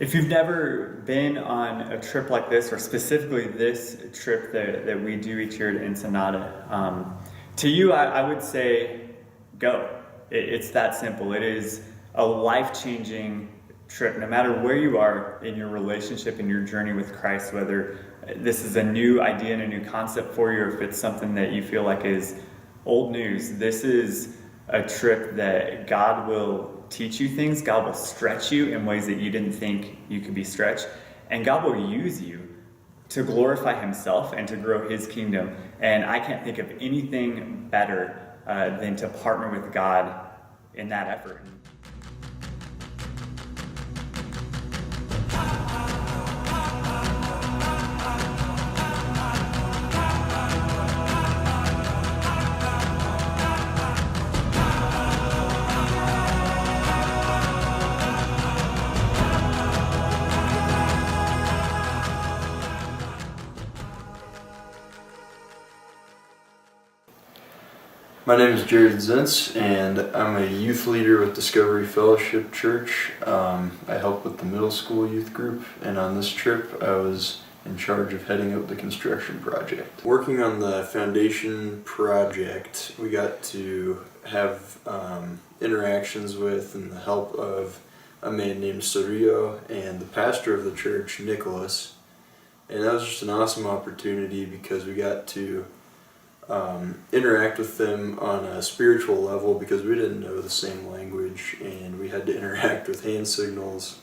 If you've never been on a trip like this, or specifically this trip that we do each year at Ensenada, to you, I would say go. It's that simple. It is a life-changing trip, no matter where you are in your relationship, in your journey with Christ, whether this is a new idea and a new concept for you, or if it's something that you feel like is old news. This is a trip that God will teach you things. God will stretch you in ways that you didn't think you could be stretched. And God will use you to glorify himself and to grow his kingdom. And I can't think of anything better than to partner with God in that effort. My name is Jared Zintz, and I'm a youth leader with Discovery Fellowship Church. I help with the middle school youth group, and on this trip I was in charge of heading up the construction project. Working on the foundation project, we got to have interactions with and the help of a man named Sorillo and the pastor of the church, Nicholas. And that was just an awesome opportunity because we got to interact with them on a spiritual level because we didn't know the same language, and we had to interact with hand signals,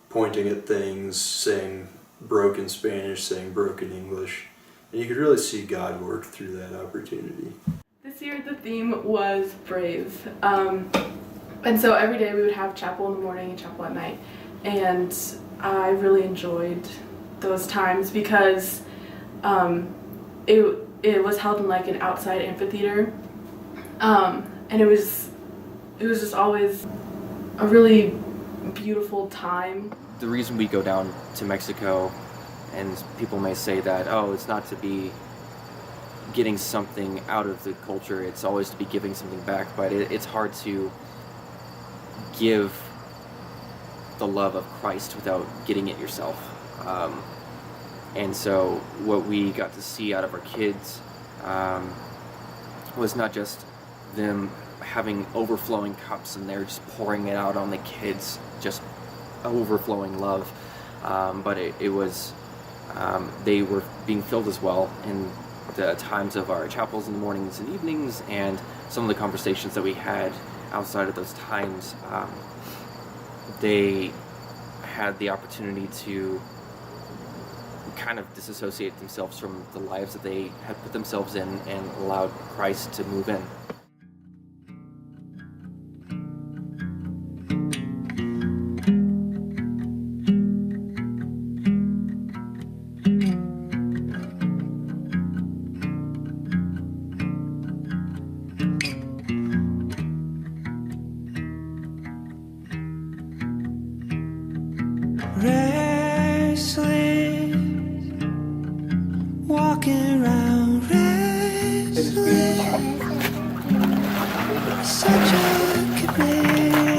pointing at things, saying broken Spanish, saying broken English, and you could really see God work through that opportunity. This year the theme was brave, and so every day we would have chapel in the morning and chapel at night, and I really enjoyed those times because it was held in like an outside amphitheater, and it was just always a really beautiful time. The reason we go down to Mexico, and people may say that, oh, it's not to be getting something out of the culture, it's always to be giving something back, but it's hard to give the love of Christ without getting it yourself. And so what we got to see out of our kids was not just them having overflowing cups and they're just pouring it out on the kids, just overflowing love, but it was, they were being filled as well in the times of our chapels in the mornings and evenings, and some of the conversations that we had outside of those times. They had the opportunity to kind of disassociate themselves from the lives that they had put themselves in and allowed Christ to move in. Walking around restless, such a commitment.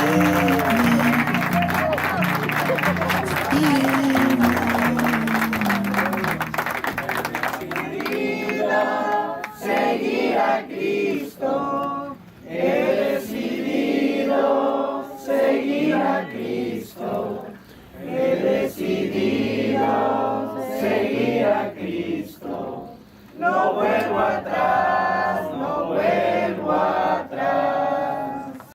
Seguir a Cristo, he decidido seguir a Cristo, he decidido seguir a Cristo. No voy